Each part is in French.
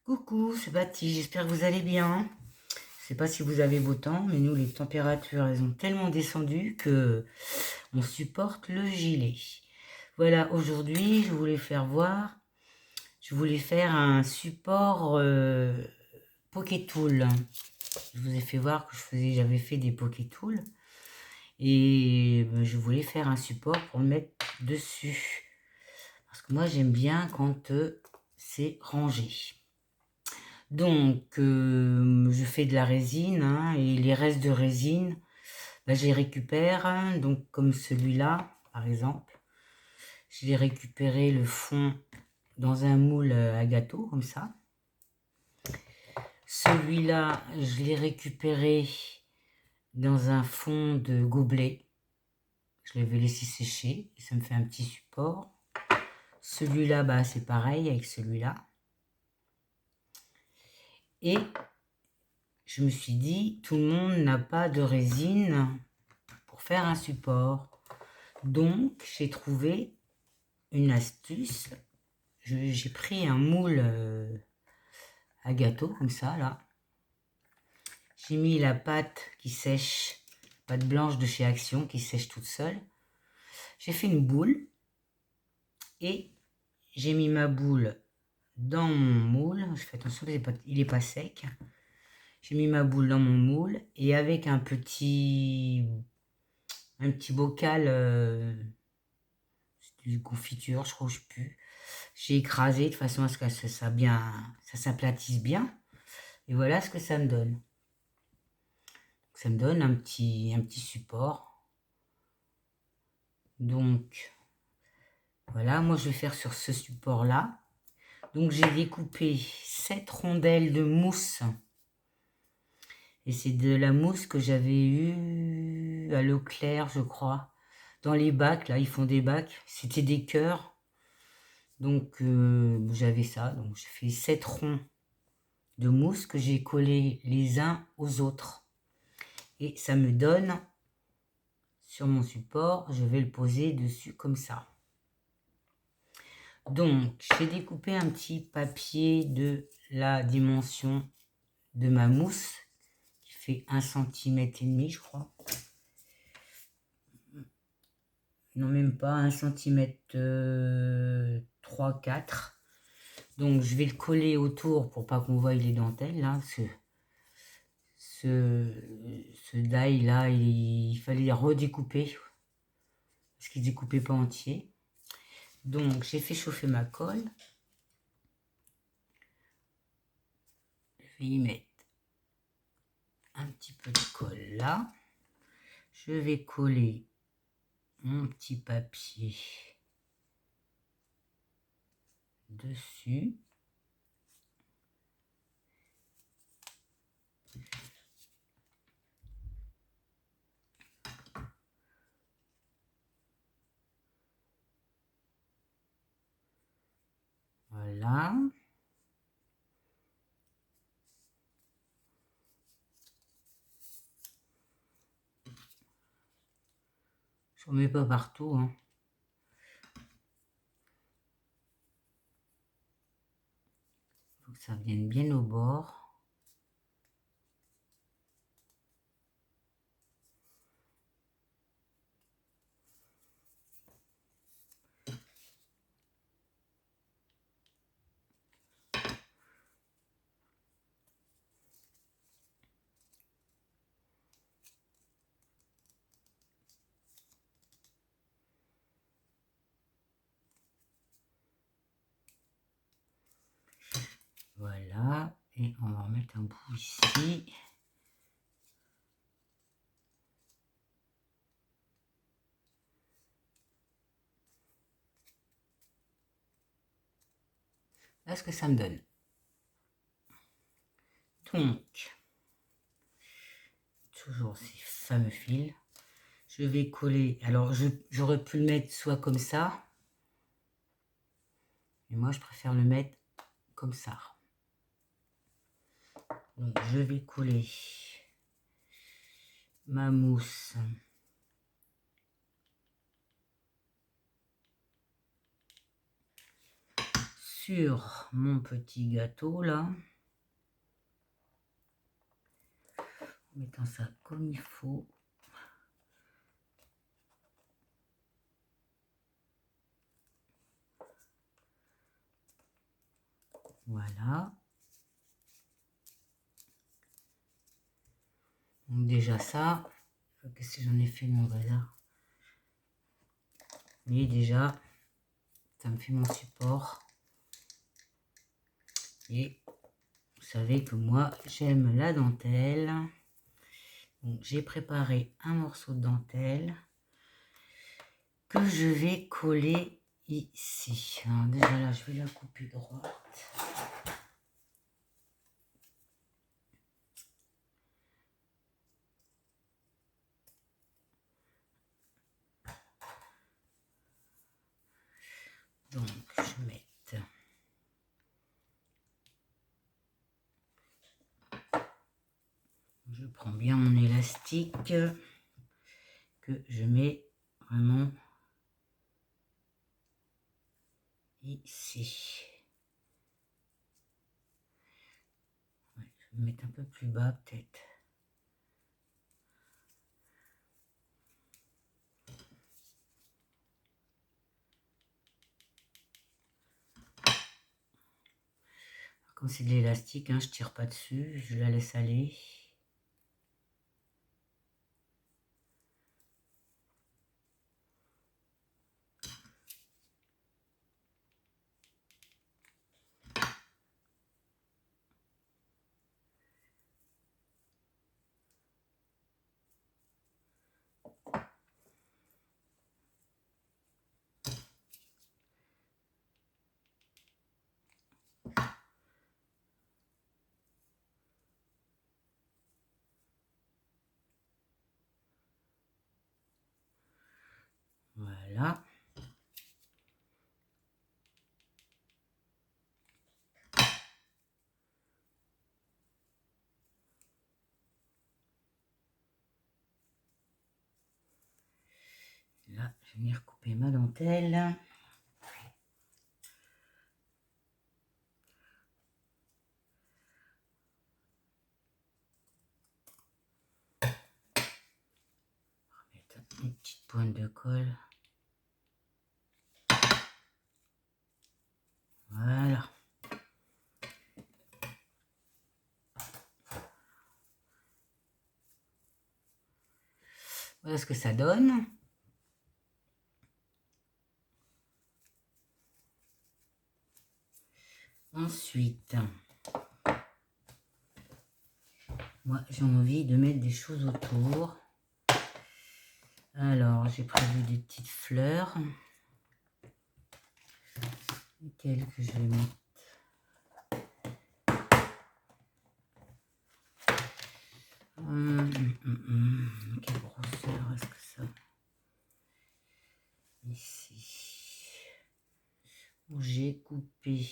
Coucou, c'est Baptiste, j'espère que vous allez bien. Je sais pas si vous avez beau temps, mais nous, les températures, elles ont tellement descendu que on supporte le gilet. Voilà, aujourd'hui, je voulais faire un support Pokétool. Je vous ai fait voir que j'avais fait des Pokétools et je voulais faire un support pour le mettre dessus. Parce que moi, j'aime bien quand c'est rangé. Donc, je fais de la résine, hein, et les restes de résine, je les récupère, hein, donc comme celui-là, par exemple. Je l'ai récupéré le fond dans un moule à gâteau, comme ça. Celui-là, je l'ai récupéré dans un fond de gobelet. Je l'avais laissé sécher, et ça me fait un petit support. Celui-là, c'est pareil avec celui-là. Et je me suis dit, tout le monde n'a pas de résine pour faire un support. Donc, j'ai trouvé une astuce. J'ai pris un moule à gâteau, comme ça, là. J'ai mis la pâte qui sèche, pâte blanche de chez Action, qui sèche toute seule. J'ai fait une boule et j'ai mis ma boule dans mon moule. Je fais attention, il n'est pas sec. J'ai mis ma boule dans mon moule et avec un petit bocal de confiture, je crois, je sais plus. J'ai écrasé de façon à ce que ça s'aplatisse bien. Et voilà ce que ça me donne. Ça me donne un petit support. Donc, voilà, moi je vais faire sur ce support-là. Donc j'ai découpé 7 rondelles de mousse. Et c'est de la mousse que j'avais eue à Leclerc, je crois. Dans les bacs, là, ils font des bacs. C'était des cœurs. Donc j'avais ça. Donc j'ai fait 7 ronds de mousse que j'ai collés les uns aux autres. Et ça me donne, sur mon support, je vais le poser dessus comme ça. Donc, j'ai découpé un petit papier de la dimension de ma mousse, qui fait 1,5 cm, je crois. Non, même pas, 1 cm 3-4. Donc, je vais le coller autour pour pas qu'on voie les dentelles, là, parce que ce die là, il fallait redécouper parce qu'il ne découpait pas entier. Donc j'ai fait chauffer ma colle. Je vais y mettre un petit peu de colle là. Je vais coller mon petit papier dessus. Voilà. Je ne mets pas partout, hein. Faut que ça vienne bien au bord. Voilà. Et on va remettre un bout ici. Là, ce que ça me donne. Donc, toujours ces fameux fils. Je vais coller. Alors, j'aurais pu le mettre soit comme ça. Mais moi, je préfère le mettre comme ça. Donc, je vais coller ma mousse sur mon petit gâteau là, en mettant ça comme il faut. Voilà. Donc déjà ça, qu'est-ce que j'en ai fait mon bazar? Mais déjà, ça me fait mon support. Et vous savez que moi, j'aime la dentelle. Donc j'ai préparé un morceau de dentelle que je vais coller ici. Alors déjà là, je vais la couper droite. Donc je vais mettre je prends bien mon élastique que je mets vraiment ici. Ouais, je vais mettre un peu plus bas peut-être. Comme c'est de l'élastique, hein, je tire pas dessus, je la laisse aller. Voilà. Là, je vais venir couper ma dentelle. Mettre une petite pointe de colle. Voilà. Voilà ce que ça donne. Ensuite, moi j'ai envie de mettre des choses autour. Alors, j'ai prévu des petites fleurs. Lesquelles que je vais mettre? Quelle grosseur est-ce que ça? Ici. Où j'ai coupé.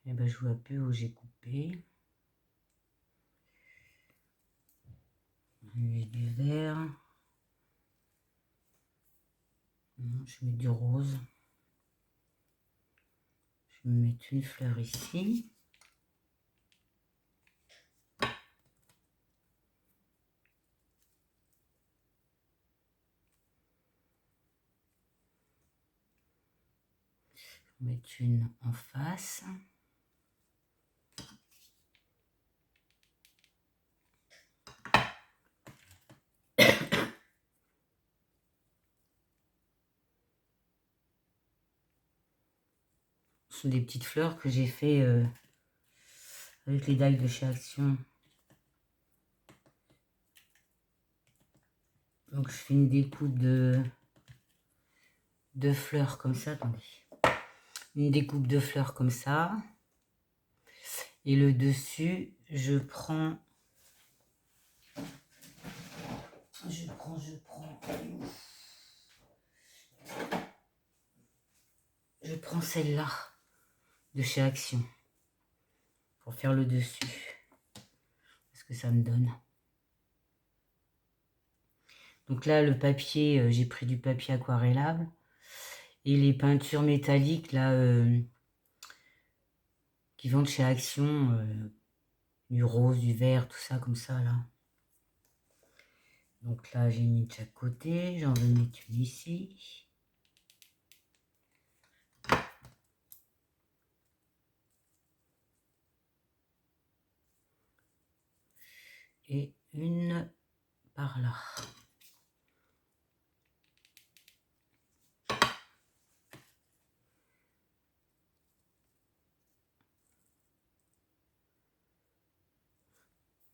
Eh ben, je vois plus où j'ai coupé. Je mets du vert. Je mets du rose. Je vais mettre une fleur ici. Je vais mettre une en face. Ce sont des petites fleurs que j'ai fait avec les dalles de chez Action. Donc je fais une découpe de fleurs comme ça. Attendez. Une découpe de fleurs comme ça. Et le dessus, je prends celle-là de chez Action pour faire le dessus. Ce que ça me donne. Donc là, le papier, j'ai pris du papier aquarellable. Et les peintures métalliques, là, qui vendent chez Action, du rose, du vert, tout ça comme ça là. Donc là j'ai mis de chaque côté, j'en vais mettre une ici. Et une par là.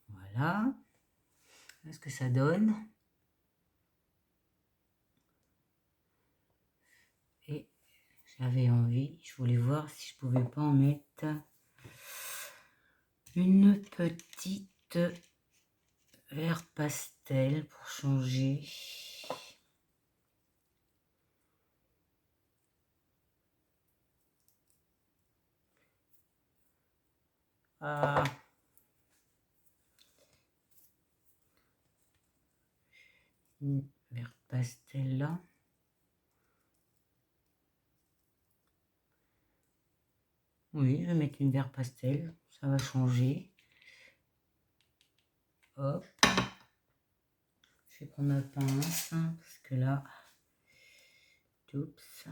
Voilà. Qu'est-ce que ça donne? Et j'avais envie, je voulais voir si je pouvais pas en mettre une petite vert pastel pour changer. Ah. Une vert pastel là. Oui, je vais mettre une vert pastel, ça va changer. Hop. Je vais prendre ma pince, parce que là, oups,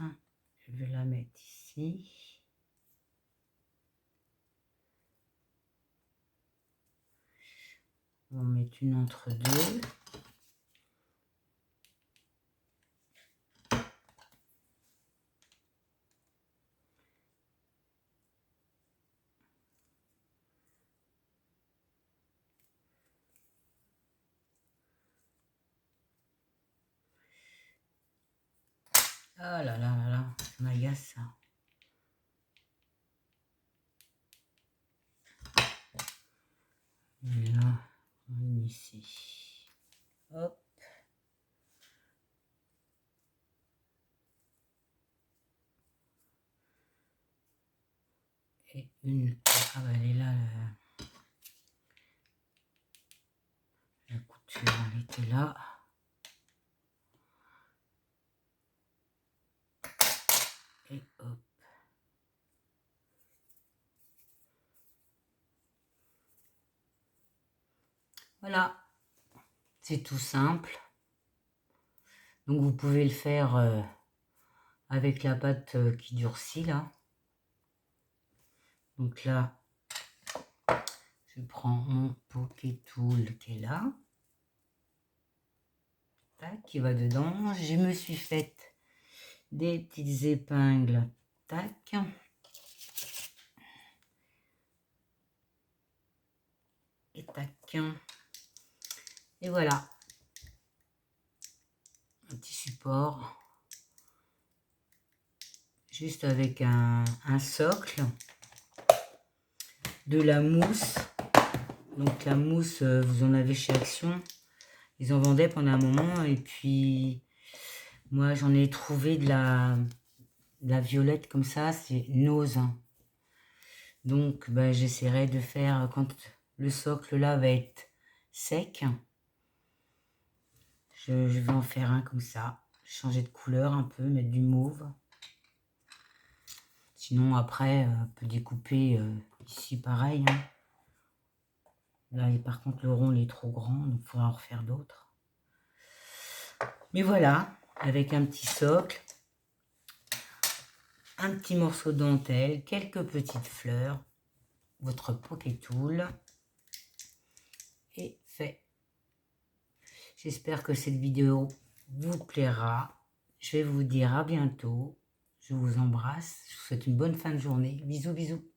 je vais la mettre ici. On va en mettre une entre deux. Ah là là là là, ça m'agace ça. Et là, on met ici. Hop. Et une. Ah bah elle est là. La couture, elle était là. Et hop. Voilà. C'est tout simple. Donc vous pouvez le faire avec la pâte qui durcit là. Donc là, je prends mon Poké Tool qui est là. Tac, qui va dedans. Je me suis faite des petites épingles. Tac. Et tac. Et voilà. Un petit support. Juste avec un socle. De la mousse. Donc la mousse, vous en avez chez Action. Ils en vendaient pendant un moment. Et puis, moi, j'en ai trouvé de la violette comme ça. C'est Nose. Donc, bah, j'essaierai de faire, quand le socle là va être sec, je vais en faire un comme ça. Changer de couleur un peu, mettre du mauve. Sinon, après, on peut découper ici pareil. Hein. Là, et par contre, le rond il est trop grand, donc il faudra en refaire d'autres. Mais voilà, avec un petit socle, un petit morceau de dentelle, quelques petites fleurs, votre Poké Tool est fait. J'espère que cette vidéo vous plaira. Je vais vous dire à bientôt. Je vous embrasse. Je vous souhaite une bonne fin de journée. Bisous, bisous.